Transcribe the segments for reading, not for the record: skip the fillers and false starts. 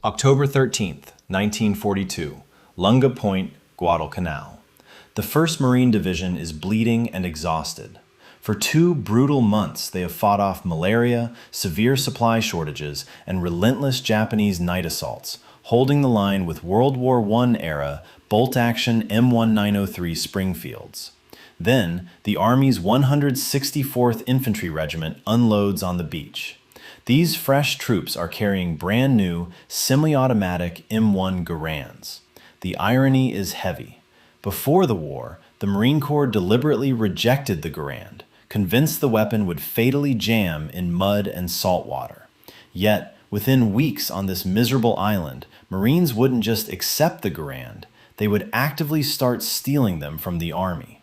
October 13th, 1942, Lunga Point, Guadalcanal. The 1st Marine Division is bleeding and exhausted. For 2 brutal months, they have fought off malaria, severe supply shortages, and relentless Japanese night assaults, holding the line with World War I-era bolt-action M1903 Springfields. Then, the Army's 164th Infantry Regiment unloads on the beach. These fresh troops are carrying brand new, semi-automatic M1 Garands. The irony is heavy. Before the war, the Marine Corps deliberately rejected the Garand, convinced the weapon would fatally jam in mud and salt water. Yet, within weeks on this miserable island, Marines wouldn't just accept the Garand, they would actively start stealing them from the Army.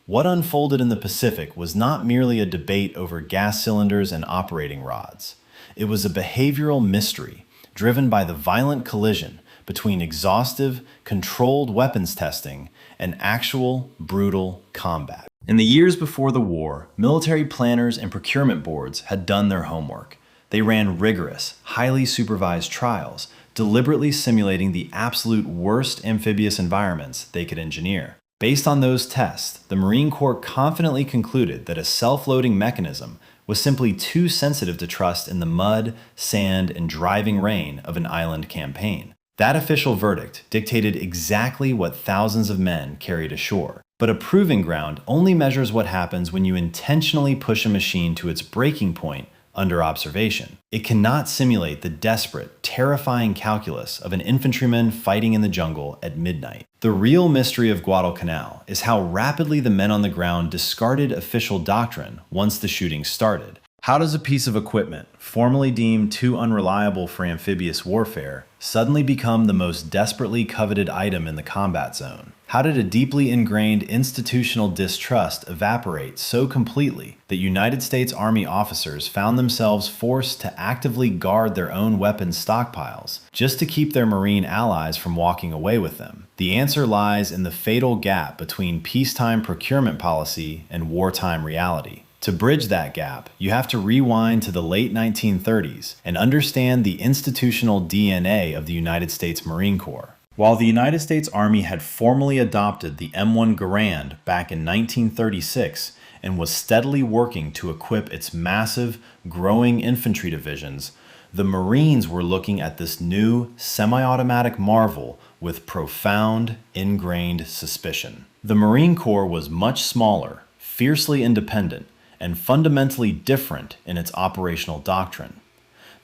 What unfolded in the Pacific was not merely a debate over gas cylinders and operating rods. It was a behavioral mystery, driven by the violent collision between exhaustive, controlled weapons testing and actual, brutal combat. In the years before the war, military planners and procurement boards had done their homework. They ran rigorous, highly supervised trials, deliberately simulating the absolute worst amphibious environments they could engineer. Based on those tests, the Marine Corps confidently concluded that a self-loading mechanism was simply too sensitive to trust in the mud, sand, and driving rain of an island campaign. That official verdict dictated exactly what thousands of men carried ashore. But a proving ground only measures what happens when you intentionally push a machine to its breaking point under observation. It cannot simulate the desperate, terrifying calculus of an infantryman fighting in the jungle at midnight. The real mystery of Guadalcanal is how rapidly the men on the ground discarded official doctrine once the shooting started. How does a piece of equipment, formerly deemed too unreliable for amphibious warfare, suddenly become the most desperately coveted item in the combat zone? How did a deeply ingrained institutional distrust evaporate so completely that United States Army officers found themselves forced to actively guard their own weapons stockpiles just to keep their Marine allies from walking away with them? The answer lies in the fatal gap between peacetime procurement policy and wartime reality. To bridge that gap, you have to rewind to the late 1930s and understand the institutional DNA of the United States Marine Corps. While the United States Army had formally adopted the M1 Garand back in 1936 and was steadily working to equip its massive, growing infantry divisions, the Marines were looking at this new, semi-automatic marvel with profound, ingrained suspicion. The Marine Corps was much smaller, fiercely independent, and fundamentally different in its operational doctrine.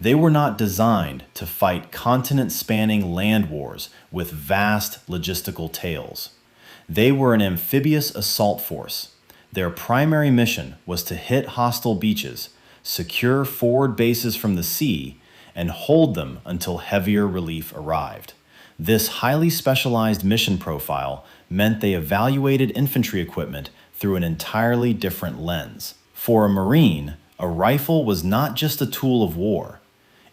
They were not designed to fight continent-spanning land wars with vast logistical tails. They were an amphibious assault force. Their primary mission was to hit hostile beaches, secure forward bases from the sea, and hold them until heavier relief arrived. This highly specialized mission profile meant they evaluated infantry equipment through an entirely different lens. For a Marine, a rifle was not just a tool of war.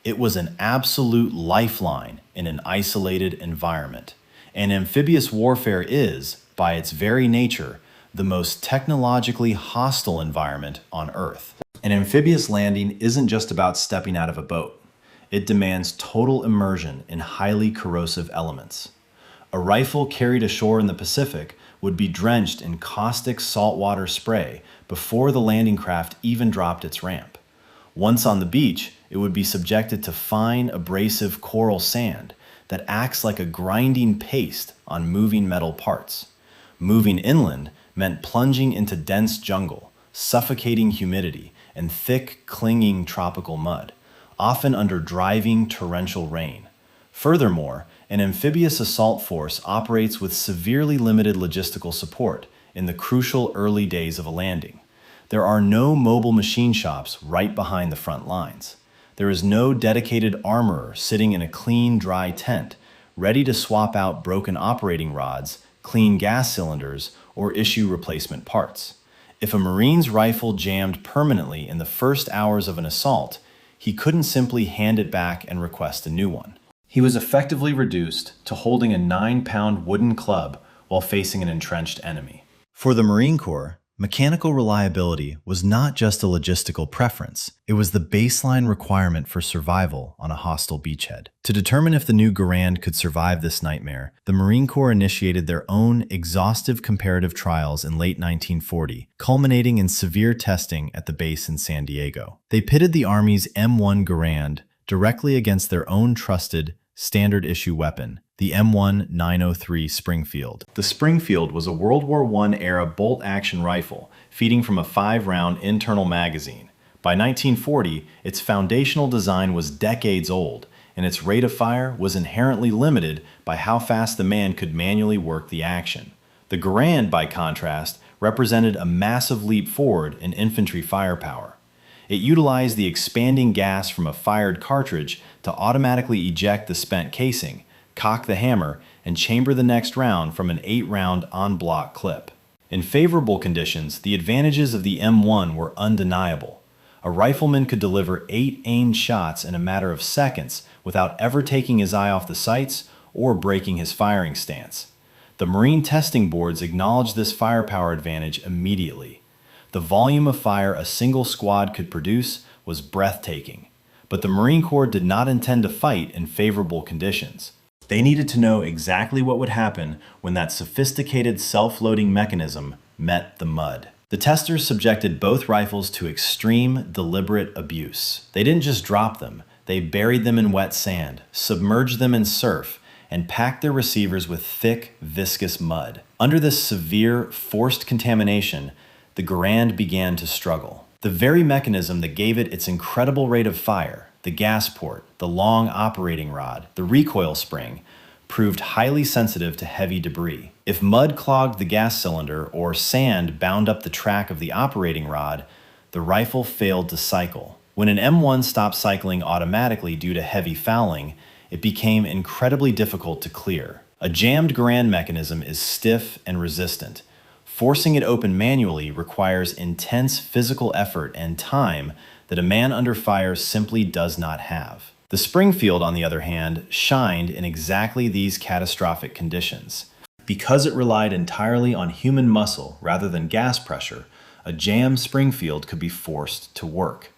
It was an absolute lifeline in an isolated environment. And amphibious warfare is, by its very nature, the most technologically hostile environment on Earth. An amphibious landing isn't just about stepping out of a boat. It demands total immersion in highly corrosive elements. A rifle carried ashore in the Pacific would be drenched in caustic saltwater spray before the landing craft even dropped its ramp. Once on the beach, it would be subjected to fine, abrasive coral sand that acts like a grinding paste on moving metal parts. Moving inland meant plunging into dense jungle, suffocating humidity, and thick, clinging tropical mud, often under driving torrential rain. Furthermore, an amphibious assault force operates with severely limited logistical support in the crucial early days of a landing. There are no mobile machine shops right behind the front lines. There is no dedicated armorer sitting in a clean, dry tent, ready to swap out broken operating rods, clean gas cylinders, or issue replacement parts. If a Marine's rifle jammed permanently in the first hours of an assault, he couldn't simply hand it back and request a new one. He was effectively reduced to holding a 9-pound wooden club while facing an entrenched enemy. For the Marine Corps, Mechanical reliability was not just a logistical preference, it was the baseline requirement for survival on a hostile beachhead. To determine if the new Garand could survive this nightmare, the Marine Corps initiated their own exhaustive comparative trials in late 1940, culminating in severe testing at the base in San Diego. They pitted the Army's M1 Garand directly against their own trusted, standard-issue weapon, the M1903 Springfield. The Springfield was a World War I-era bolt-action rifle feeding from a 5-round internal magazine. By 1940, its foundational design was decades old, and its rate of fire was inherently limited by how fast the man could manually work the action. The Garand, by contrast, represented a massive leap forward in infantry firepower. It utilized the expanding gas from a fired cartridge to automatically eject the spent casing, cock the hammer, and chamber the next round from an 8-round en-bloc clip. In favorable conditions, the advantages of the M1 were undeniable. A rifleman could deliver 8 aimed shots in a matter of seconds without ever taking his eye off the sights or breaking his firing stance. The Marine testing boards acknowledged this firepower advantage immediately. The volume of fire a single squad could produce was breathtaking, but the Marine Corps did not intend to fight in favorable conditions. They needed to know exactly what would happen when that sophisticated self-loading mechanism met the mud. The testers subjected both rifles to extreme, deliberate abuse. They didn't just drop them, they buried them in wet sand, submerged them in surf, and packed their receivers with thick, viscous mud. Under this severe, forced contamination, the Garand began to struggle. The very mechanism that gave it its incredible rate of fire, the gas port, the long operating rod, the recoil spring, proved highly sensitive to heavy debris. If mud clogged the gas cylinder or sand bound up the track of the operating rod, the rifle failed to cycle. When an M1 stopped cycling automatically due to heavy fouling, it became incredibly difficult to clear. A jammed Garand mechanism is stiff and resistant. Forcing it open manually requires intense physical effort and time that a man under fire simply does not have. The Springfield, on the other hand, shined in exactly these catastrophic conditions. Because it relied entirely on human muscle rather than gas pressure, a jammed Springfield could be forced to work.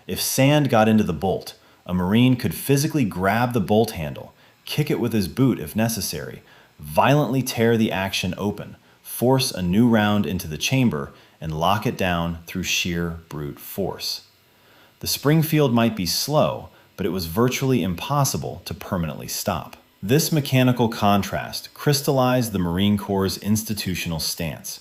If sand got into the bolt, a Marine could physically grab the bolt handle, kick it with his boot if necessary, violently tear the action open, force a new round into the chamber, and lock it down through sheer brute force. The Springfield might be slow, but it was virtually impossible to permanently stop. This mechanical contrast crystallized the Marine Corps' institutional stance.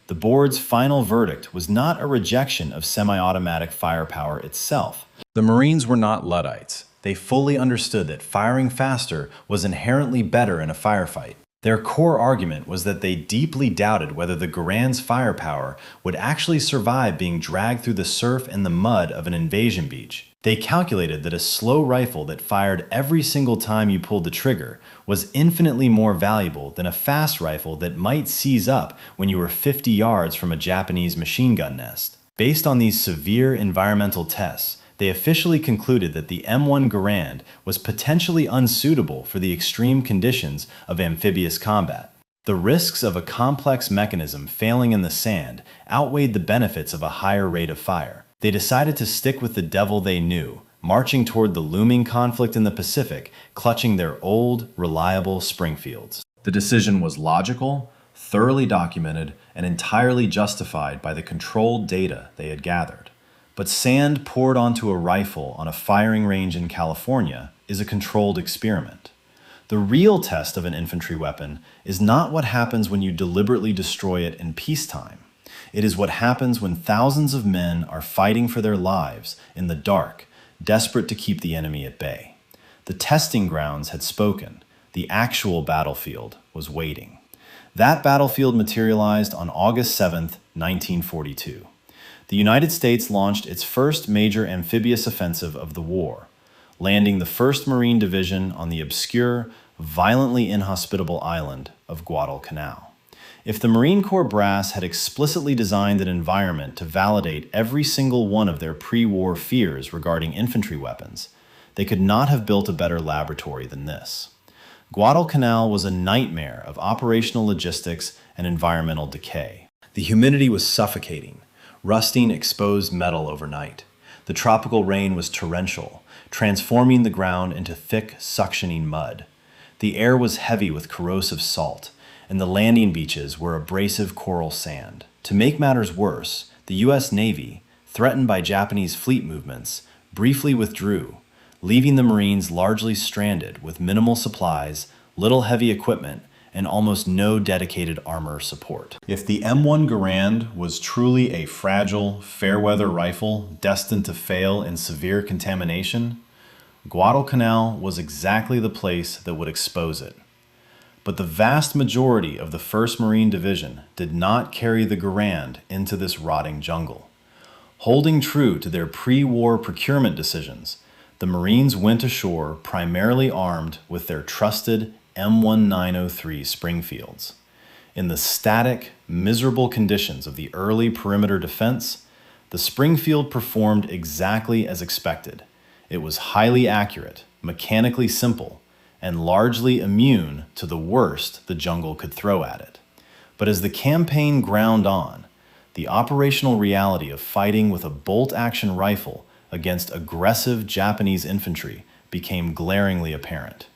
The board's final verdict was not a rejection of semi-automatic firepower itself. The Marines were not Luddites. They fully understood that firing faster was inherently better in a firefight. Their core argument was that they deeply doubted whether the Garand's firepower would actually survive being dragged through the surf and the mud of an invasion beach. They calculated that a slow rifle that fired every single time you pulled the trigger was infinitely more valuable than a fast rifle that might seize up when you were 50 yards from a Japanese machine gun nest. Based on these severe environmental tests, they officially concluded that the M1 Garand was potentially unsuitable for the extreme conditions of amphibious combat. The risks of a complex mechanism failing in the sand outweighed the benefits of a higher rate of fire. They decided to stick with the devil they knew, marching toward the looming conflict in the Pacific, clutching their old, reliable Springfields. The decision was logical, thoroughly documented, and entirely justified by the controlled data they had gathered. But sand poured onto a rifle on a firing range in California is a controlled experiment. The real test of an infantry weapon is not what happens when you deliberately destroy it in peacetime. It is what happens when thousands of men are fighting for their lives in the dark, desperate to keep the enemy at bay. The testing grounds had spoken. The actual battlefield was waiting. That battlefield materialized on August 7th, 1942. The United States launched its first major amphibious offensive of the war, landing the 1st Marine Division on the obscure, violently inhospitable island of Guadalcanal. If the Marine Corps brass had explicitly designed an environment to validate every single one of their pre-war fears regarding infantry weapons, they could not have built a better laboratory than this. Guadalcanal was a nightmare of operational logistics and environmental decay. The humidity was suffocating, rusting exposed metal overnight. The tropical rain was torrential, transforming the ground into thick, suctioning mud. The air was heavy with corrosive salt, and the landing beaches were abrasive coral sand. To make matters worse, the U.S. Navy, threatened by Japanese fleet movements, briefly withdrew, leaving the Marines largely stranded with minimal supplies, little heavy equipment, and almost no dedicated armor support. If the M1 Garand was truly a fragile, fair-weather rifle destined to fail in severe contamination, Guadalcanal was exactly the place that would expose it. But the vast majority of the 1st Marine Division did not carry the Garand into this rotting jungle. Holding true to their pre-war procurement decisions, the Marines went ashore primarily armed with their trusted M1903 Springfields. In the static, miserable conditions of the early perimeter defense, the Springfield performed exactly as expected. It was highly accurate, mechanically simple, and largely immune to the worst the jungle could throw at it. But as the campaign ground on, the operational reality of fighting with a bolt-action rifle against aggressive Japanese infantry became glaringly apparent.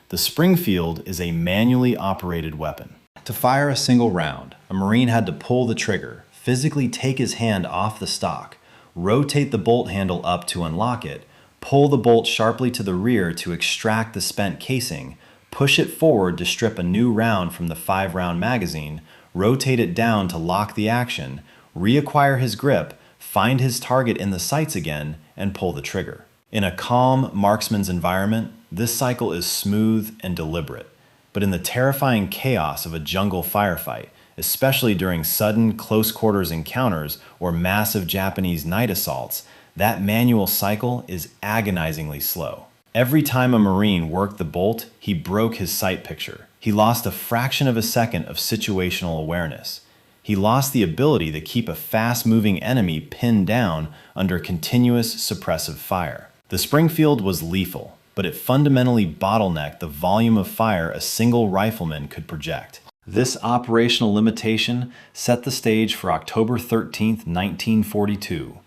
The Springfield is a manually operated weapon. To fire a single round, a Marine had to pull the trigger, physically take his hand off the stock, rotate the bolt handle up to unlock it, pull the bolt sharply to the rear to extract the spent casing, push it forward to strip a new round from the 5-round magazine, rotate it down to lock the action, reacquire his grip, find his target in the sights again, and pull the trigger. In a calm marksman's environment, this cycle is smooth and deliberate. But in the terrifying chaos of a jungle firefight, especially during sudden close-quarters encounters or massive Japanese night assaults, that manual cycle is agonizingly slow. Every time a Marine worked the bolt, he broke his sight picture. He lost a fraction of a second of situational awareness. He lost the ability to keep a fast-moving enemy pinned down under continuous suppressive fire. The Springfield was lethal, but it fundamentally bottlenecked the volume of fire a single rifleman could project. This operational limitation set the stage for October 13, 1942,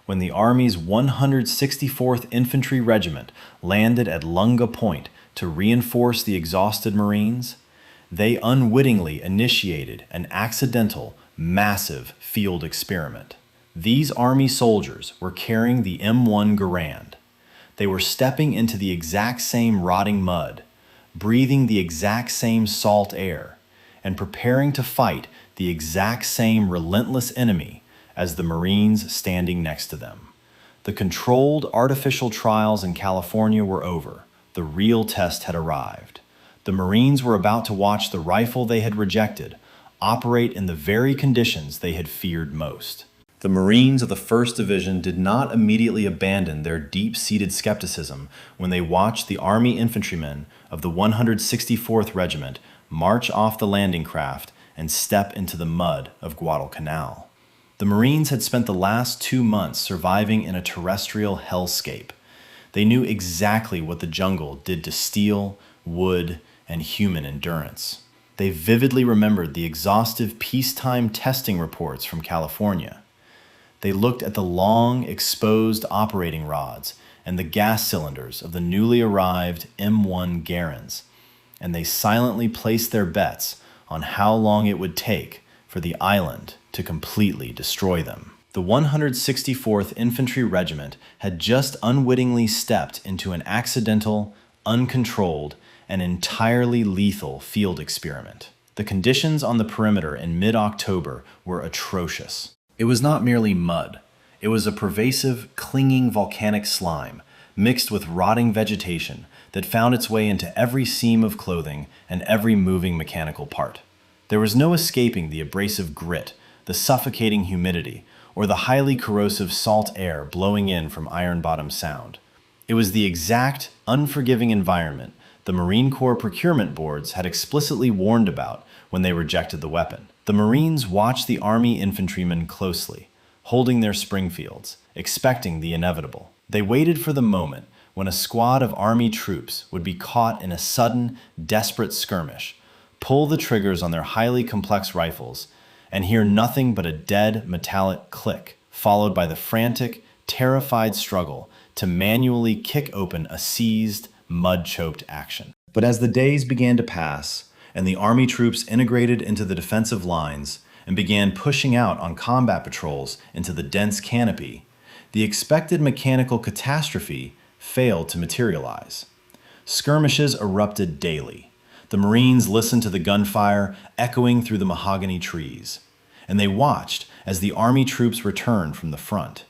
when the Army's 164th Infantry Regiment landed at Lunga Point to reinforce the exhausted Marines. They unwittingly initiated an accidental, massive field experiment. These Army soldiers were carrying the M1 Garand. They were stepping into the exact same rotting mud, breathing the exact same salt air, and preparing to fight the exact same relentless enemy as the Marines standing next to them. The controlled artificial trials in California were over. The real test had arrived. The Marines were about to watch the rifle they had rejected operate in the very conditions they had feared most. The Marines of the 1st Division did not immediately abandon their deep-seated skepticism when they watched the Army infantrymen of the 164th Regiment march off the landing craft and step into the mud of Guadalcanal. The Marines had spent the last 2 months surviving in a terrestrial hellscape. They knew exactly what the jungle did to steel, wood, and human endurance. They vividly remembered the exhaustive peacetime testing reports from California. They looked at the long, exposed operating rods and the gas cylinders of the newly arrived M1 Garands, and they silently placed their bets on how long it would take for the island to completely destroy them. The 164th Infantry Regiment had just unwittingly stepped into an accidental, uncontrolled, and entirely lethal field experiment. The conditions on the perimeter in mid-October were atrocious. It was not merely mud. It was a pervasive, clinging volcanic slime mixed with rotting vegetation that found its way into every seam of clothing and every moving mechanical part. There was no escaping the abrasive grit, the suffocating humidity, or the highly corrosive salt air blowing in from Iron Bottom Sound. It was the exact, unforgiving environment the Marine Corps procurement boards had explicitly warned about when they rejected the weapon. The Marines watched the Army infantrymen closely, holding their Springfields, expecting the inevitable. They waited for the moment when a squad of Army troops would be caught in a sudden, desperate skirmish, pull the triggers on their highly complex rifles, and hear nothing but a dead metallic click, followed by the frantic, terrified struggle to manually kick open a seized, mud-choked action. But as the days began to pass, and the Army troops integrated into the defensive lines and began pushing out on combat patrols into the dense canopy, the expected mechanical catastrophe failed to materialize. Skirmishes erupted daily. The Marines listened to the gunfire echoing through the mahogany trees, and they watched as the Army troops returned from the front.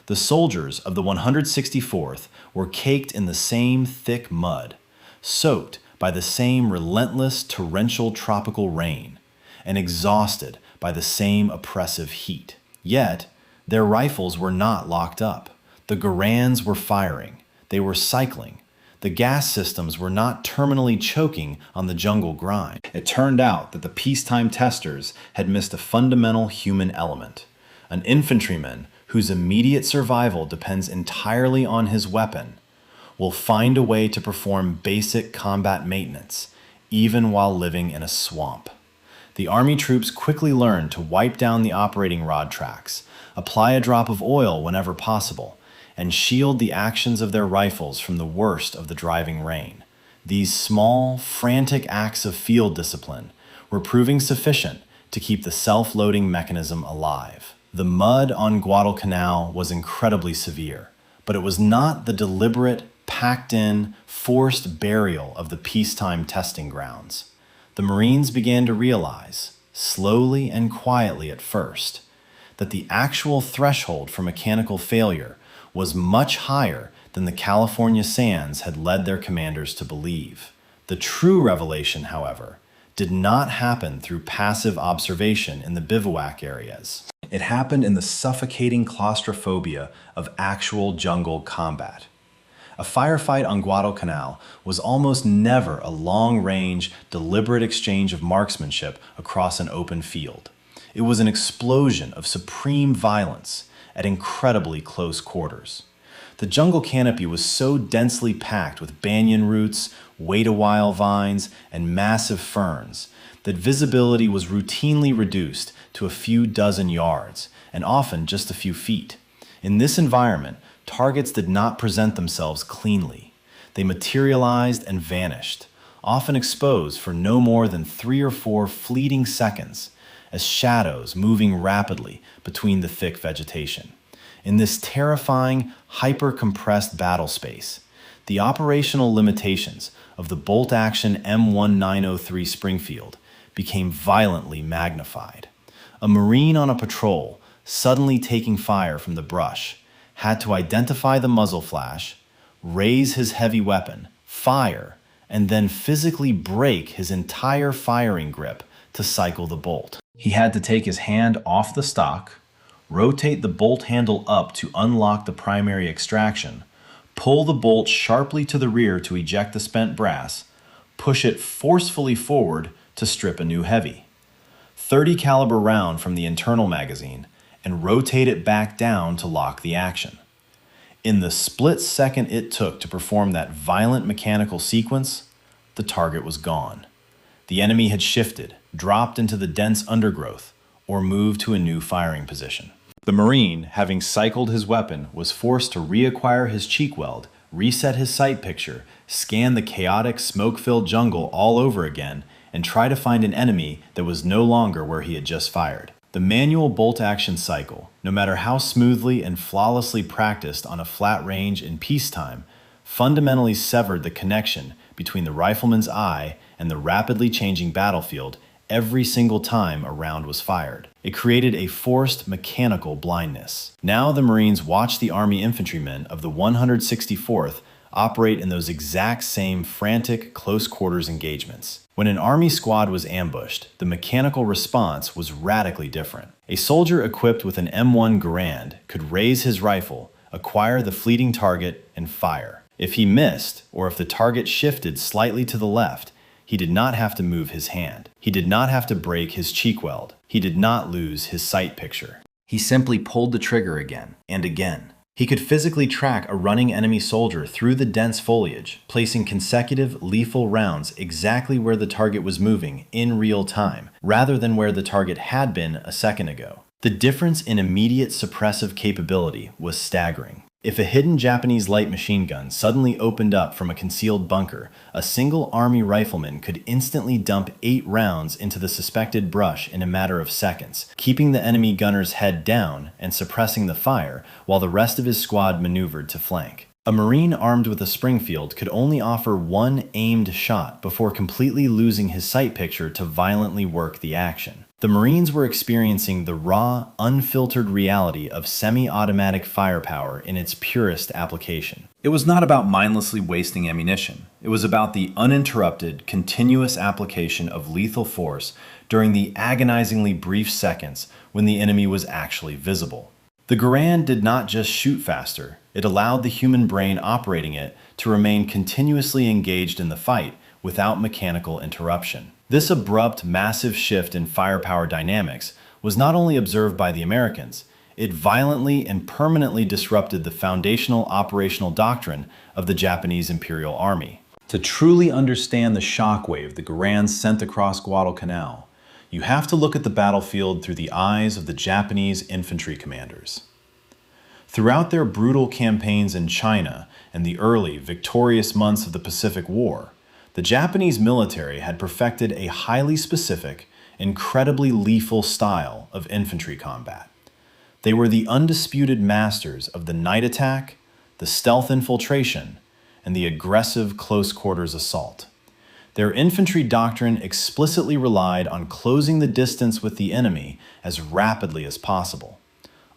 The soldiers of the 164th were caked in the same thick mud, soaked by the same relentless torrential tropical rain, and exhausted by the same oppressive heat. Yet, their rifles were not locked up. The Garands were firing. They were cycling. The gas systems were not terminally choking on the jungle grind. It turned out that the peacetime testers had missed a fundamental human element. An infantryman whose immediate survival depends entirely on his weapon will find a way to perform basic combat maintenance, even while living in a swamp. The Army troops quickly learned to wipe down the operating rod tracks, apply a drop of oil whenever possible, and shield the actions of their rifles from the worst of the driving rain. These small, frantic acts of field discipline were proving sufficient to keep the self-loading mechanism alive. The mud on Guadalcanal was incredibly severe, but it was not the deliberate, packed-in, forced burial of the peacetime testing grounds. The Marines began to realize, slowly and quietly at first, that the actual threshold for mechanical failure was much higher than the California sands had led their commanders to believe. The true revelation, however, did not happen through passive observation in the bivouac areas. It happened in the suffocating claustrophobia of actual jungle combat. A firefight on Guadalcanal was almost never a long-range, deliberate exchange of marksmanship across an open field. It was an explosion of supreme violence at incredibly close quarters. The jungle canopy was so densely packed with banyan roots, wait-a-while vines, and massive ferns that visibility was routinely reduced to a few dozen yards, and often just a few feet. In this environment, targets did not present themselves cleanly. They materialized and vanished, often exposed for no more than 3 or 4 fleeting seconds, as shadows moving rapidly between the thick vegetation. In this terrifying, hyper-compressed battle space, the operational limitations of the bolt-action M1903 Springfield became violently magnified. A Marine on a patrol, suddenly taking fire from the brush, had to identify the muzzle flash, raise his heavy weapon, fire, and then physically break his entire firing grip to cycle the bolt. He had to take his hand off the stock, rotate the bolt handle up to unlock the primary extraction, pull the bolt sharply to the rear to eject the spent brass, push it forcefully forward to strip a new heavy, 30 caliber round from the internal magazine, and rotate it back down to lock the action. In the split second it took to perform that violent mechanical sequence, the target was gone. The enemy had shifted, dropped into the dense undergrowth, or moved to a new firing position. The Marine, having cycled his weapon, was forced to reacquire his cheek weld, reset his sight picture, scan the chaotic, smoke-filled jungle all over again, and try to find an enemy that was no longer where he had just fired. The manual bolt-action cycle, no matter how smoothly and flawlessly practiced on a flat range in peacetime, fundamentally severed the connection between the rifleman's eye and the rapidly changing battlefield every single time a round was fired. It created a forced mechanical blindness. Now the Marines watched the Army infantrymen of the 164th operate in those exact same frantic close-quarters engagements. When an Army squad was ambushed, the mechanical response was radically different. A soldier equipped with an M1 Garand could raise his rifle, acquire the fleeting target, and fire. If he missed, or if the target shifted slightly to the left, he did not have to move his hand. He did not have to break his cheek weld. He did not lose his sight picture. He simply pulled the trigger again and again He could physically track a running enemy soldier through the dense foliage, placing consecutive lethal rounds exactly where the target was moving in real time, rather than where the target had been a second ago. The difference in immediate suppressive capability was staggering. If a hidden Japanese light machine gun suddenly opened up from a concealed bunker, a single army rifleman could instantly dump 8 rounds into the suspected brush in a matter of seconds, keeping the enemy gunner's head down and suppressing the fire while the rest of his squad maneuvered to flank. A Marine armed with a Springfield could only offer one aimed shot before completely losing his sight picture to violently work the action. The Marines were experiencing the raw, unfiltered reality of semi-automatic firepower in its purest application. It was not about mindlessly wasting ammunition. It was about the uninterrupted, continuous application of lethal force during the agonizingly brief seconds when the enemy was actually visible. The Garand did not just shoot faster, it allowed the human brain operating it to remain continuously engaged in the fight without mechanical interruption. This abrupt, massive shift in firepower dynamics was not only observed by the Americans, it violently and permanently disrupted the foundational operational doctrine of the Japanese Imperial Army. To truly understand the shockwave the Garands sent across Guadalcanal, you have to look at the battlefield through the eyes of the Japanese infantry commanders. Throughout their brutal campaigns in China and the early, victorious months of the Pacific War, the Japanese military had perfected a highly specific, incredibly lethal style of infantry combat. They were the undisputed masters of the night attack, the stealth infiltration, and the aggressive close-quarters assault. Their infantry doctrine explicitly relied on closing the distance with the enemy as rapidly as possible,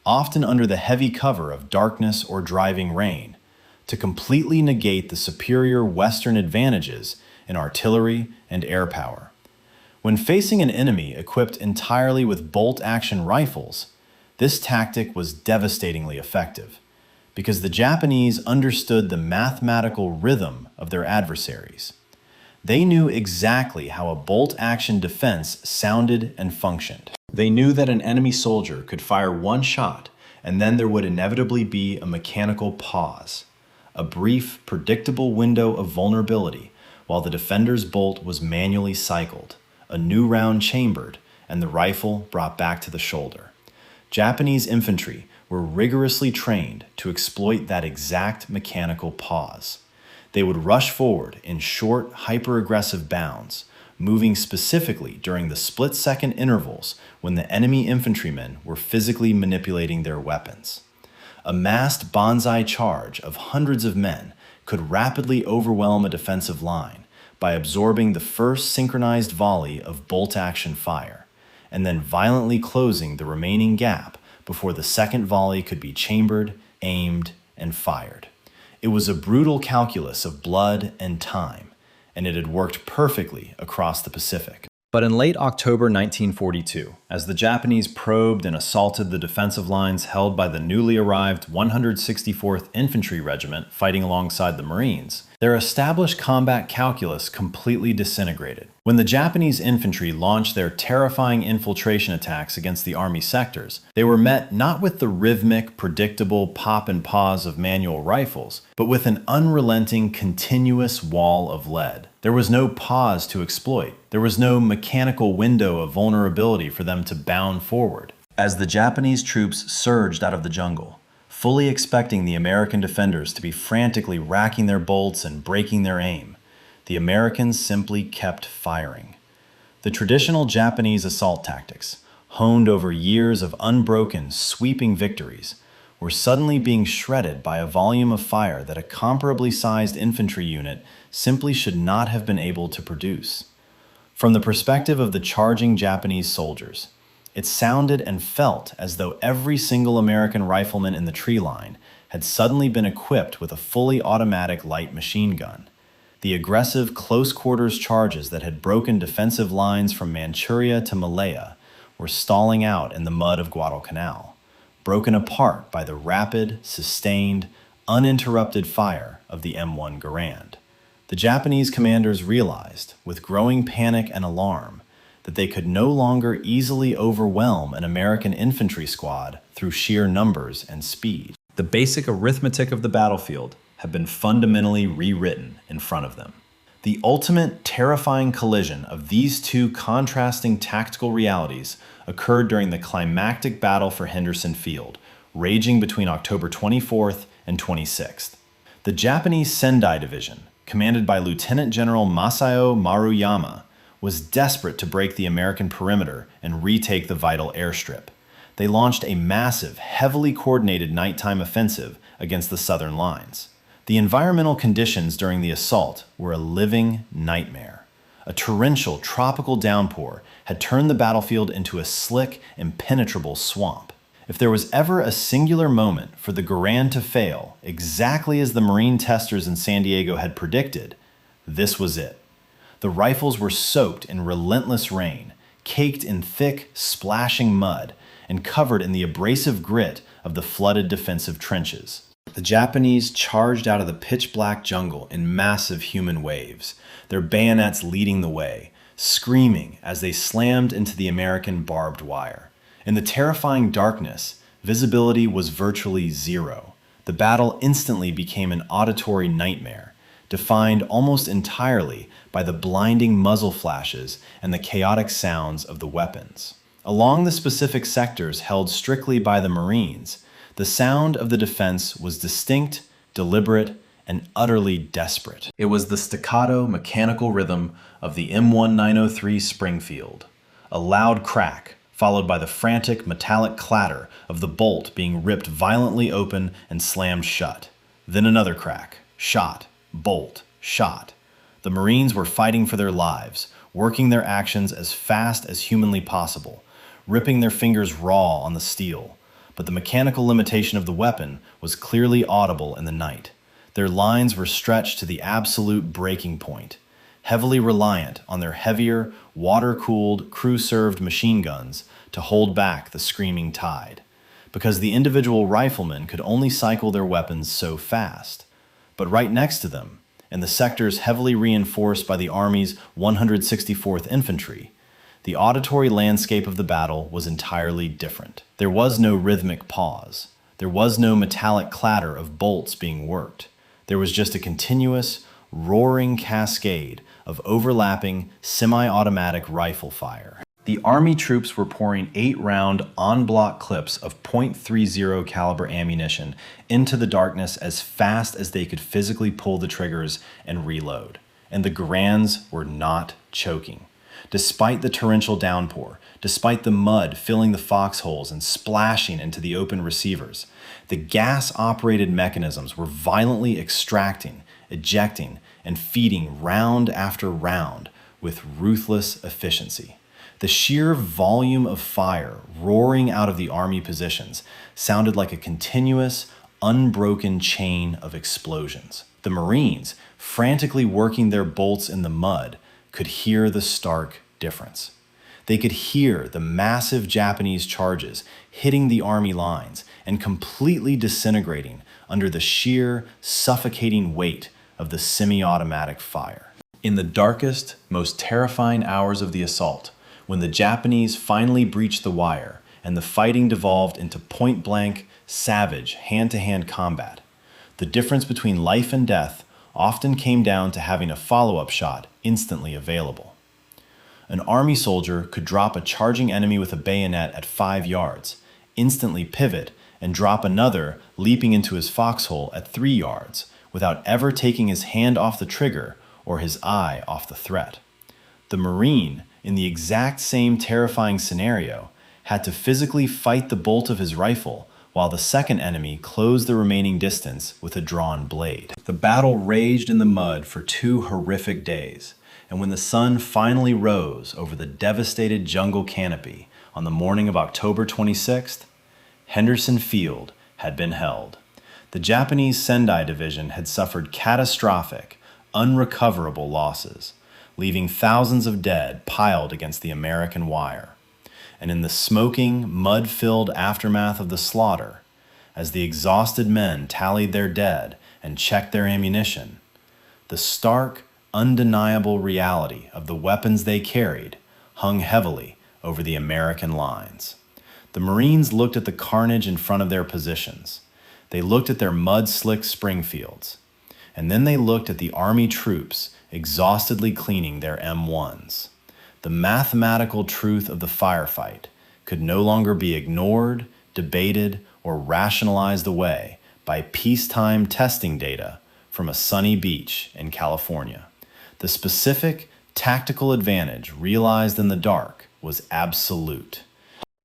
often under the heavy cover of darkness or driving rain, to completely negate the superior Western advantages in artillery and air power. When facing an enemy equipped entirely with bolt-action rifles, this tactic was devastatingly effective, because the Japanese understood the mathematical rhythm of their adversaries. They knew exactly how a bolt-action defense sounded and functioned. They knew that an enemy soldier could fire one shot, and then there would inevitably be a mechanical pause, a brief, predictable window of vulnerability while the defender's bolt was manually cycled, a new round chambered, and the rifle brought back to the shoulder. Japanese infantry were rigorously trained to exploit that exact mechanical pause. They would rush forward in short, hyper-aggressive bounds, moving specifically during the split-second intervals when the enemy infantrymen were physically manipulating their weapons. A massed banzai charge of hundreds of men could rapidly overwhelm a defensive line by absorbing the first synchronized volley of bolt-action fire, and then violently closing the remaining gap before the second volley could be chambered, aimed, and fired. It was a brutal calculus of blood and time, and it had worked perfectly across the Pacific. But in late October 1942, as the Japanese probed and assaulted the defensive lines held by the newly arrived 164th Infantry Regiment fighting alongside the Marines, their established combat calculus completely disintegrated. When the Japanese infantry launched their terrifying infiltration attacks against the Army sectors, they were met not with the rhythmic, predictable pop and pause of manual rifles, but with an unrelenting, continuous wall of lead. There was no pause to exploit. There was no mechanical window of vulnerability for them to bound forward. As the Japanese troops surged out of the jungle, fully expecting the American defenders to be frantically racking their bolts and breaking their aim, the Americans simply kept firing. The traditional Japanese assault tactics, honed over years of unbroken, sweeping victories, were suddenly being shredded by a volume of fire that a comparably sized infantry unit simply should not have been able to produce. From the perspective of the charging Japanese soldiers, it sounded and felt as though every single American rifleman in the tree line had suddenly been equipped with a fully automatic light machine gun. The aggressive close-quarters charges that had broken defensive lines from Manchuria to Malaya were stalling out in the mud of Guadalcanal, broken apart by the rapid, sustained, uninterrupted fire of the M1 Garand. The Japanese commanders realized, with growing panic and alarm, that they could no longer easily overwhelm an American infantry squad through sheer numbers and speed. The basic arithmetic of the battlefield had been fundamentally rewritten in front of them. The ultimate terrifying collision of these two contrasting tactical realities occurred during the climactic battle for Henderson Field, raging between October 24th and 26th. The Japanese Sendai Division, commanded by Lieutenant General Masao Maruyama, was desperate to break the American perimeter and retake the vital airstrip. They launched a massive, heavily coordinated nighttime offensive against the southern lines. The environmental conditions during the assault were a living nightmare. A torrential tropical downpour had turned the battlefield into a slick, impenetrable swamp. If there was ever a singular moment for the Garand to fail, exactly as the Marine testers in San Diego had predicted, this was it. The rifles were soaked in relentless rain, caked in thick, splashing mud, and covered in the abrasive grit of the flooded defensive trenches. The Japanese charged out of the pitch-black jungle in massive human waves, their bayonets leading the way, screaming as they slammed into the American barbed wire. In the terrifying darkness, visibility was virtually zero. The battle instantly became an auditory nightmare, defined almost entirely by the blinding muzzle flashes and the chaotic sounds of the weapons. Along the specific sectors held strictly by the Marines, the sound of the defense was distinct, deliberate, and utterly desperate. It was the staccato mechanical rhythm of the M1903 Springfield, a loud crack, followed by the frantic metallic clatter of the bolt being ripped violently open and slammed shut. Then another crack, shot, bolt, shot. The Marines were fighting for their lives, working their actions as fast as humanly possible, ripping their fingers raw on the steel. But the mechanical limitation of the weapon was clearly audible in the night. Their lines were stretched to the absolute breaking point, heavily reliant on their heavier, water-cooled, crew-served machine guns to hold back the screaming tide, because the individual riflemen could only cycle their weapons so fast. But right next to them, in the sectors heavily reinforced by the Army's 164th Infantry, the auditory landscape of the battle was entirely different. There was no rhythmic pause. There was no metallic clatter of bolts being worked. There was just a continuous, roaring cascade of overlapping, semi-automatic rifle fire. The Army troops were pouring 8-round en-bloc clips of .30 caliber ammunition into the darkness as fast as they could physically pull the triggers and reload. And the Garands were not choking. Despite the torrential downpour, despite the mud filling the foxholes and splashing into the open receivers, the gas-operated mechanisms were violently extracting, ejecting, and feeding round after round with ruthless efficiency. The sheer volume of fire roaring out of the Army positions sounded like a continuous, unbroken chain of explosions. The Marines, frantically working their bolts in the mud, could hear the stark difference. They could hear the massive Japanese charges hitting the Army lines and completely disintegrating under the sheer, suffocating weight of the semi-automatic fire. In the darkest, most terrifying hours of the assault, when the Japanese finally breached the wire and the fighting devolved into point-blank, savage, hand-to-hand combat, the difference between life and death often came down to having a follow-up shot instantly available. An Army soldier could drop a charging enemy with a bayonet at 5 yards, instantly pivot, and drop another leaping into his foxhole at 3 yards without ever taking his hand off the trigger or his eye off the threat. The Marine, in the exact same terrifying scenario, had to physically fight the bolt of his rifle while the second enemy closed the remaining distance with a drawn blade. The battle raged in the mud for 2 horrific days, and when the sun finally rose over the devastated jungle canopy on the morning of October 26th, Henderson Field had been held. The Japanese Sendai Division had suffered catastrophic, unrecoverable losses, leaving thousands of dead piled against the American wire. And in the smoking, mud-filled aftermath of the slaughter, as the exhausted men tallied their dead and checked their ammunition, the stark, undeniable reality of the weapons they carried hung heavily over the American lines. The Marines looked at the carnage in front of their positions. They looked at their mud-slick Springfields. And then they looked at the Army troops exhaustedly cleaning their M1s. The mathematical truth of the firefight could no longer be ignored, debated, or rationalized away by peacetime testing data from a sunny beach in California. The specific tactical advantage realized in the dark was absolute.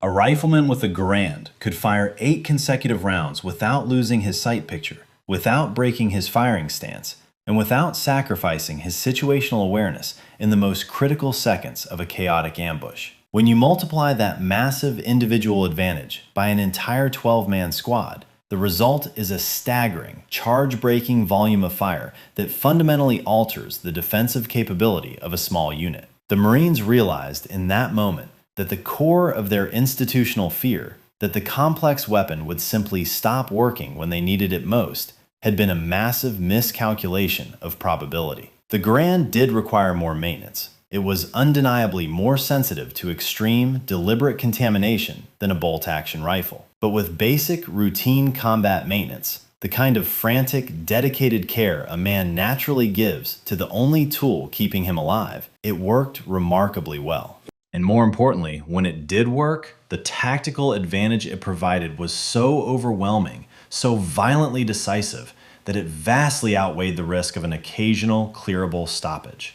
A rifleman with a Garand could fire 8 consecutive rounds without losing his sight picture, without breaking his firing stance, and without sacrificing his situational awareness in the most critical seconds of a chaotic ambush. When you multiply that massive individual advantage by an entire 12-man squad, the result is a staggering, charge-breaking volume of fire that fundamentally alters the defensive capability of a small unit. The Marines realized in that moment that the core of their institutional fear, that the complex weapon would simply stop working when they needed it most, had been a massive miscalculation of probability. The Garand did require more maintenance. It was undeniably more sensitive to extreme, deliberate contamination than a bolt-action rifle. But with basic, routine combat maintenance, the kind of frantic, dedicated care a man naturally gives to the only tool keeping him alive, it worked remarkably well. And more importantly, when it did work, the tactical advantage it provided was so overwhelming, so violently decisive, that it vastly outweighed the risk of an occasional clearable stoppage.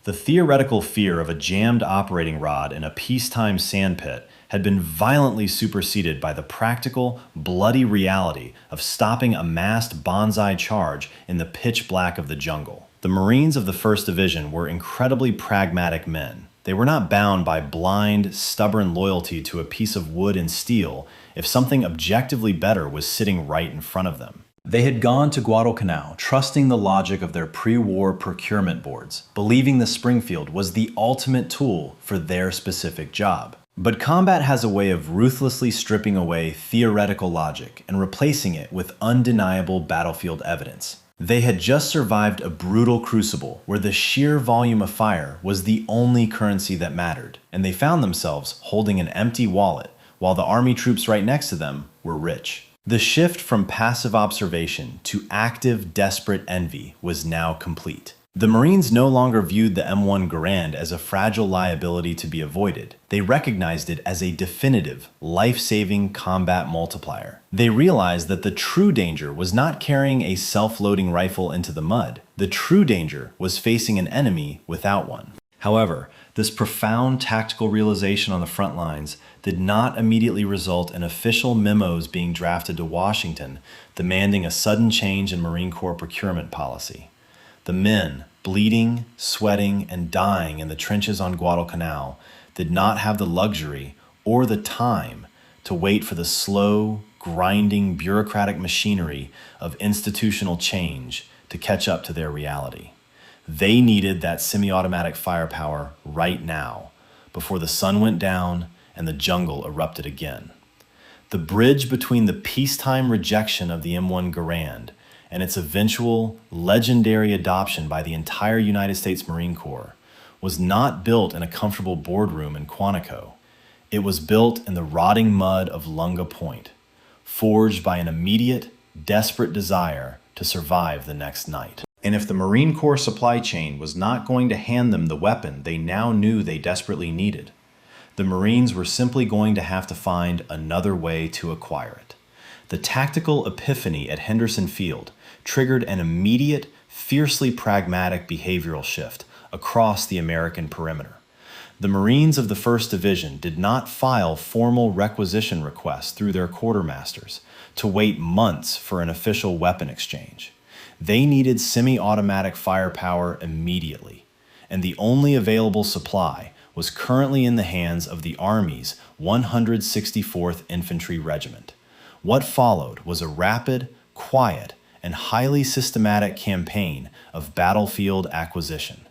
The theoretical fear of a jammed operating rod in a peacetime sandpit had been violently superseded by the practical, bloody reality of stopping a massed banzai charge in the pitch black of the jungle. The Marines of the 1st Division were incredibly pragmatic men. They were not bound by blind, stubborn loyalty to a piece of wood and steel if something objectively better was sitting right in front of them. They had gone to Guadalcanal, trusting the logic of their pre-war procurement boards, believing the Springfield was the ultimate tool for their specific job. But combat has a way of ruthlessly stripping away theoretical logic and replacing it with undeniable battlefield evidence. They had just survived a brutal crucible where the sheer volume of fire was the only currency that mattered, and they found themselves holding an empty wallet while the Army troops right next to them were rich. The shift from passive observation to active, desperate envy was now complete. The Marines no longer viewed the M1 Garand as a fragile liability to be avoided. They recognized it as a definitive, life-saving combat multiplier. They realized that the true danger was not carrying a self-loading rifle into the mud. The true danger was facing an enemy without one. However, this profound tactical realization on the front lines did not immediately result in official memos being drafted to Washington demanding a sudden change in Marine Corps procurement policy. The men, bleeding, sweating, and dying in the trenches on Guadalcanal, did not have the luxury or the time to wait for the slow, grinding, bureaucratic machinery of institutional change to catch up to their reality. They needed that semi-automatic firepower right now, before the sun went down and the jungle erupted again. The bridge between the peacetime rejection of the M1 Garand and its eventual legendary adoption by the entire United States Marine Corps was not built in a comfortable boardroom in Quantico. It was built in the rotting mud of Lunga Point, forged by an immediate, desperate desire to survive the next night. And if the Marine Corps supply chain was not going to hand them the weapon they now knew they desperately needed, the Marines were simply going to have to find another way to acquire it. The tactical epiphany at Henderson Field triggered an immediate, fiercely pragmatic behavioral shift across the American perimeter. The Marines of the 1st Division did not file formal requisition requests through their quartermasters to wait months for an official weapon exchange. They needed semi-automatic firepower immediately, and the only available supply was currently in the hands of the Army's 164th Infantry Regiment. What followed was a rapid, quiet, and highly systematic campaign of battlefield acquisition.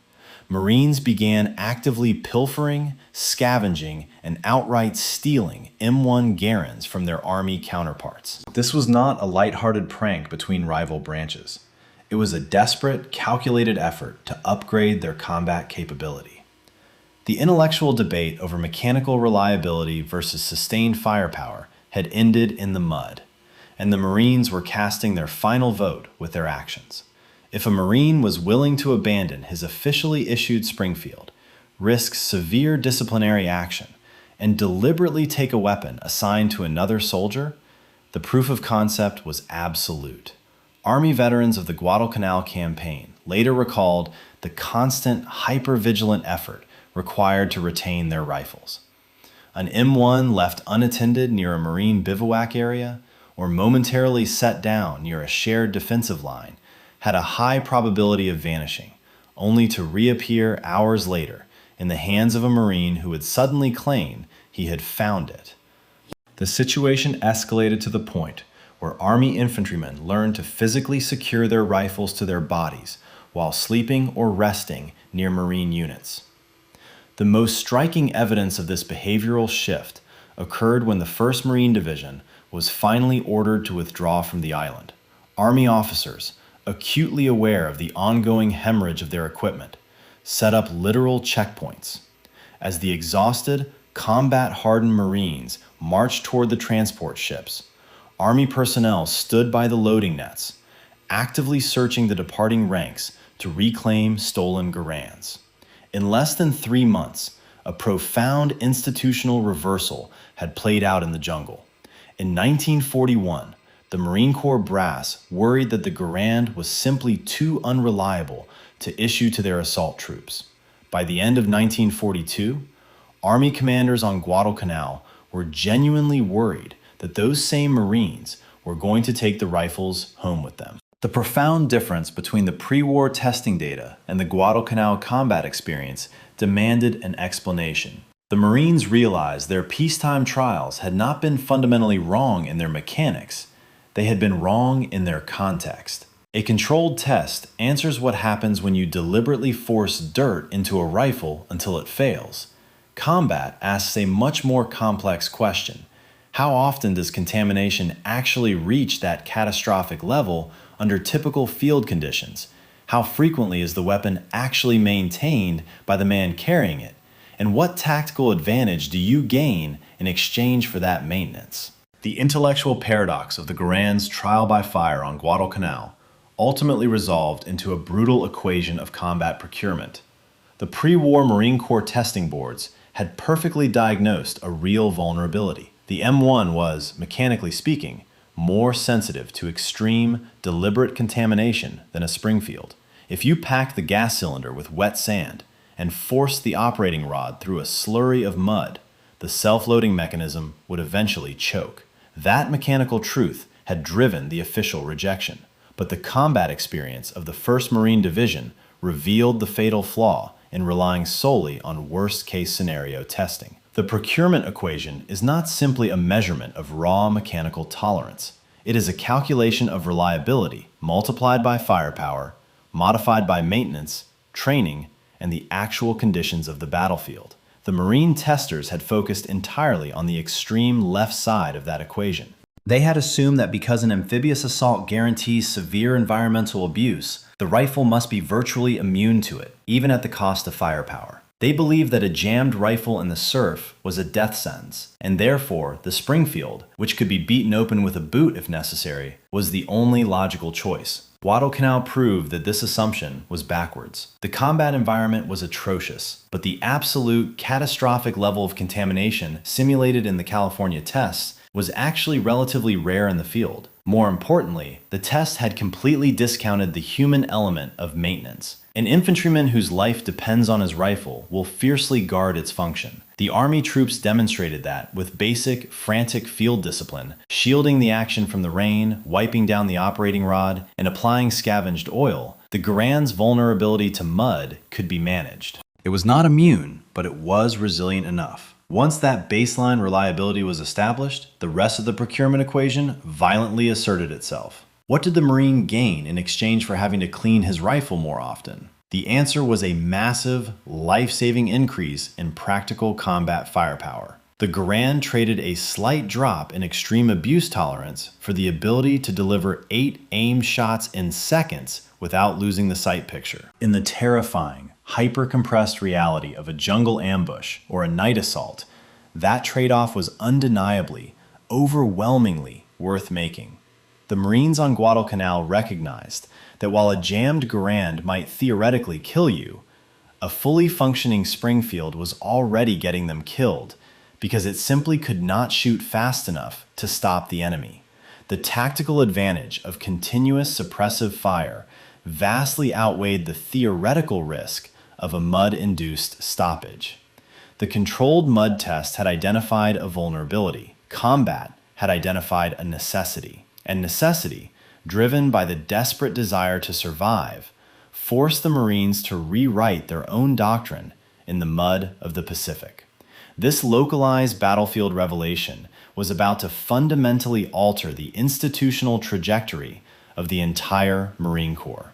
Marines began actively pilfering, scavenging, and outright stealing M1 Garands from their Army counterparts. This was not a lighthearted prank between rival branches. It was a desperate, calculated effort to upgrade their combat capability. The intellectual debate over mechanical reliability versus sustained firepower had ended in the mud, and the Marines were casting their final vote with their actions. If a Marine was willing to abandon his officially issued Springfield, risk severe disciplinary action, and deliberately take a weapon assigned to another soldier, the proof of concept was absolute. Army veterans of the Guadalcanal campaign later recalled the constant, hyper-vigilant effort required to retain their rifles. An M1 left unattended near a Marine bivouac area, or momentarily set down near a shared defensive line, had a high probability of vanishing, only to reappear hours later in the hands of a Marine who would suddenly claim he had found it. The situation escalated to the point where Army infantrymen learned to physically secure their rifles to their bodies while sleeping or resting near Marine units. The most striking evidence of this behavioral shift occurred when the 1st Marine Division was finally ordered to withdraw from the island. Army officers, acutely aware of the ongoing hemorrhage of their equipment, set up literal checkpoints. As the exhausted, combat-hardened Marines marched toward the transport ships, Army personnel stood by the loading nets, actively searching the departing ranks to reclaim stolen Garands. In less than 3 months, a profound institutional reversal had played out in the jungle. In 1941, the Marine Corps brass worried that the Garand was simply too unreliable to issue to their assault troops. By the end of 1942, Army commanders on Guadalcanal were genuinely worried that those same Marines were going to take the rifles home with them. The profound difference between the pre-war testing data and the Guadalcanal combat experience demanded an explanation. The Marines realized their peacetime trials had not been fundamentally wrong in their mechanics. They had been wrong in their context. A controlled test answers what happens when you deliberately force dirt into a rifle until it fails. Combat asks a much more complex question. How often does contamination actually reach that catastrophic level under typical field conditions? How frequently is the weapon actually maintained by the man carrying it? And what tactical advantage do you gain in exchange for that maintenance? The intellectual paradox of the Garand's trial by fire on Guadalcanal ultimately resolved into a brutal equation of combat procurement. The pre-war Marine Corps testing boards had perfectly diagnosed a real vulnerability. The M1 was, mechanically speaking, more sensitive to extreme, deliberate contamination than a Springfield. If you packed the gas cylinder with wet sand and forced the operating rod through a slurry of mud, the self-loading mechanism would eventually choke. That mechanical truth had driven the official rejection, but the combat experience of the 1st Marine Division revealed the fatal flaw in relying solely on worst-case scenario testing. The procurement equation is not simply a measurement of raw mechanical tolerance. It is a calculation of reliability multiplied by firepower, modified by maintenance, training, and the actual conditions of the battlefield. The Marine testers had focused entirely on the extreme left side of that equation. They had assumed that because an amphibious assault guarantees severe environmental abuse, the rifle must be virtually immune to it, even at the cost of firepower. They believed that a jammed rifle in the surf was a death sentence, and therefore the Springfield, which could be beaten open with a boot if necessary, was the only logical choice. Guadalcanal proved that this assumption was backwards. The combat environment was atrocious, but the absolute catastrophic level of contamination simulated in the California tests was actually relatively rare in the field. More importantly, the test had completely discounted the human element of maintenance. An infantryman whose life depends on his rifle will fiercely guard its function. The Army troops demonstrated that with basic, frantic field discipline, shielding the action from the rain, wiping down the operating rod, and applying scavenged oil, the Garand's vulnerability to mud could be managed. It was not immune, but it was resilient enough. Once that baseline reliability was established, the rest of the procurement equation violently asserted itself. What did the Marine gain in exchange for having to clean his rifle more often? The answer was a massive, life-saving increase in practical combat firepower. The Garand traded a slight drop in extreme abuse tolerance for the ability to deliver 8 aimed shots in seconds without losing the sight picture. In the terrifying, hyper-compressed reality of a jungle ambush or a night assault, that trade-off was undeniably, overwhelmingly worth making. The Marines on Guadalcanal recognized that while a jammed Garand might theoretically kill you, a fully functioning Springfield was already getting them killed because it simply could not shoot fast enough to stop the enemy. The tactical advantage of continuous suppressive fire vastly outweighed the theoretical risk of a mud-induced stoppage. The controlled mud test had identified a vulnerability. Combat had identified a necessity. And necessity, driven by the desperate desire to survive, forced the Marines to rewrite their own doctrine in the mud of the Pacific. This localized battlefield revelation was about to fundamentally alter the institutional trajectory of the entire Marine Corps.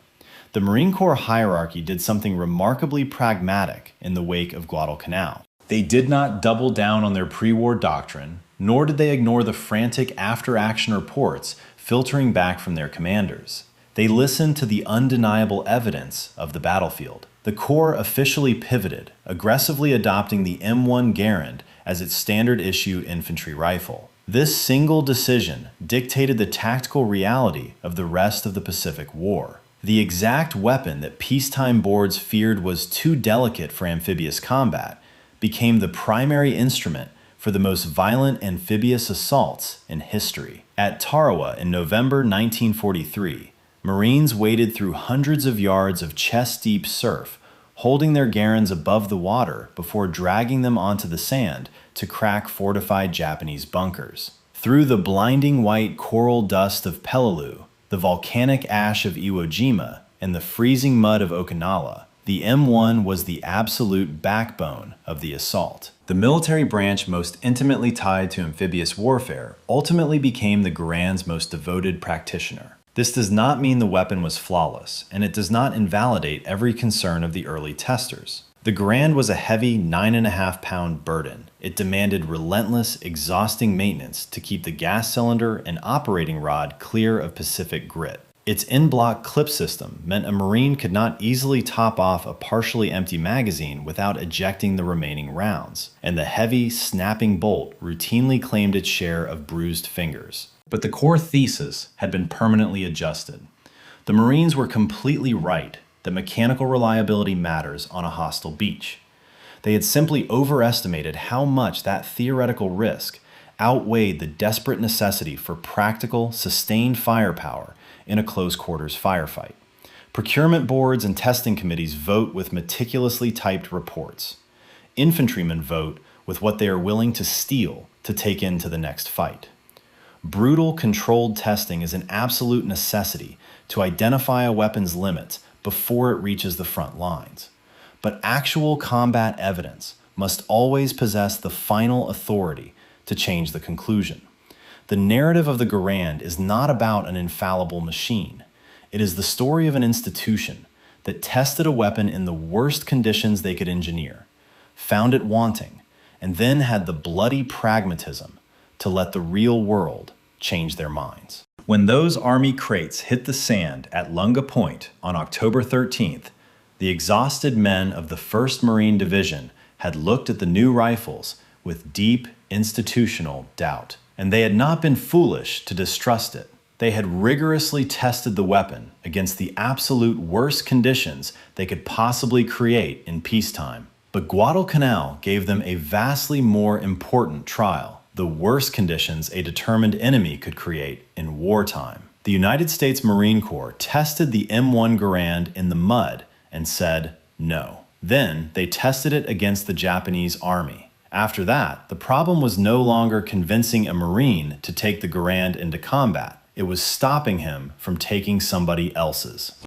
The Marine Corps hierarchy did something remarkably pragmatic in the wake of Guadalcanal. They did not double down on their pre-war doctrine, nor did they ignore the frantic after-action reports filtering back from their commanders. They listened to the undeniable evidence of the battlefield. The Corps officially pivoted, aggressively adopting the M1 Garand as its standard issue infantry rifle. This single decision dictated the tactical reality of the rest of the Pacific War. The exact weapon that peacetime boards feared was too delicate for amphibious combat became the primary instrument for the most violent amphibious assaults in history. At Tarawa in November 1943, Marines waded through hundreds of yards of chest-deep surf, holding their Garands above the water before dragging them onto the sand to crack fortified Japanese bunkers. Through the blinding white coral dust of Peleliu, the volcanic ash of Iwo Jima, and the freezing mud of Okinawa, the M1 was the absolute backbone of the assault. The military branch most intimately tied to amphibious warfare ultimately became the Garand's most devoted practitioner. This does not mean the weapon was flawless, and it does not invalidate every concern of the early testers. The Garand was a heavy 9.5-pound burden. It demanded relentless, exhausting maintenance to keep the gas cylinder and operating rod clear of Pacific grit. Its in-block clip system meant a Marine could not easily top off a partially empty magazine without ejecting the remaining rounds, and the heavy, snapping bolt routinely claimed its share of bruised fingers. But the core thesis had been permanently adjusted. The Marines were completely right that mechanical reliability matters on a hostile beach. They had simply overestimated how much that theoretical risk outweighed the desperate necessity for practical, sustained firepower in a close-quarters firefight. Procurement boards and testing committees vote with meticulously typed reports. Infantrymen vote with what they are willing to steal to take into the next fight. Brutal, controlled testing is an absolute necessity to identify a weapon's limits before it reaches the front lines. But actual combat evidence must always possess the final authority to change the conclusion. The narrative of the Garand is not about an infallible machine. It is the story of an institution that tested a weapon in the worst conditions they could engineer, found it wanting, and then had the bloody pragmatism to let the real world change their minds. When those Army crates hit the sand at Lunga Point on October 13th, the exhausted men of the 1st Marine Division had looked at the new rifles with deep institutional doubt. And they had not been foolish to distrust it. They had rigorously tested the weapon against the absolute worst conditions they could possibly create in peacetime. But Guadalcanal gave them a vastly more important trial, the worst conditions a determined enemy could create in wartime. The United States Marine Corps tested the M1 Garand in the mud and said no. Then they tested it against the Japanese Army. After that, the problem was no longer convincing a Marine to take the Garand into combat. It was stopping him from taking somebody else's.